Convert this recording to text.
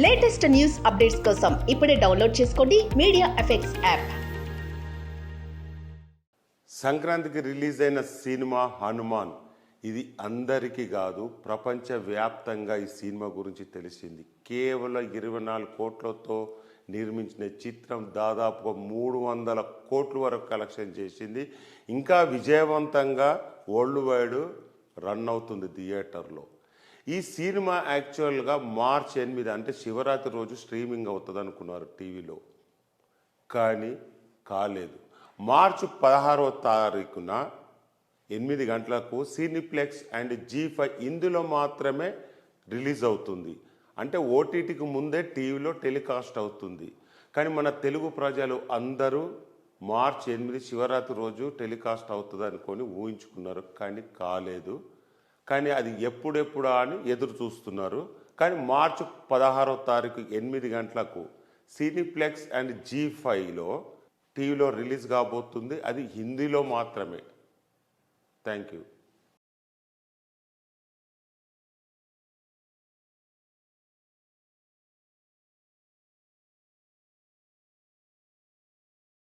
Latest news updates కోసం ఇప్పుడే download చేసుకోండి మీడియా ఎఫెక్ట్స్ యాప్. సంక్రాంతికి రిలీజ్ అయిన సినిమా హనుమాన్. ఇది అందరికీ కాదు, ప్రపంచవ్యాప్తంగా ఈ సినిమా గురించి తెలిసింది. కేవలం 24 కోట్లతో నిర్మించిన చిత్రం దాదాపుగా 300 కోట్ల వరకు కలెక్షన్ చేసింది. ఇంకా విజయవంతంగా వరల్డ్ వైడ్ రన్ అవుతుంది థియేటర్లో. ఈ సినిమా యాక్చువల్గా మార్చి 8 అంటే శివరాత్రి రోజు స్ట్రీమింగ్ అవుతుంది అనుకున్నారు టీవీలో, కానీ కాలేదు. మార్చి 16వ తారీఖున 8 గంటలకు సినిప్లెక్స్ అండ్ G5 ఇందులో మాత్రమే రిలీజ్ అవుతుంది. అంటే ఓటీటీకి ముందే టీవీలో టెలికాస్ట్ అవుతుంది. కానీ మన తెలుగు ప్రజలు అందరూ మార్చి 8 శివరాత్రి రోజు టెలికాస్ట్ అవుతుంది అనుకొని ఊహించుకున్నారు, కానీ కాలేదు. కానీ అది ఎప్పుడెప్పుడా అని ఎదురు చూస్తున్నారు. కానీ మార్చి 16వ తారీఖు 8 గంటలకు సినిప్లెక్స్ అండ్ G5లో టీవీలో రిలీజ్ కాబోతుంది. అది హిందీలో మాత్రమే. Thank you.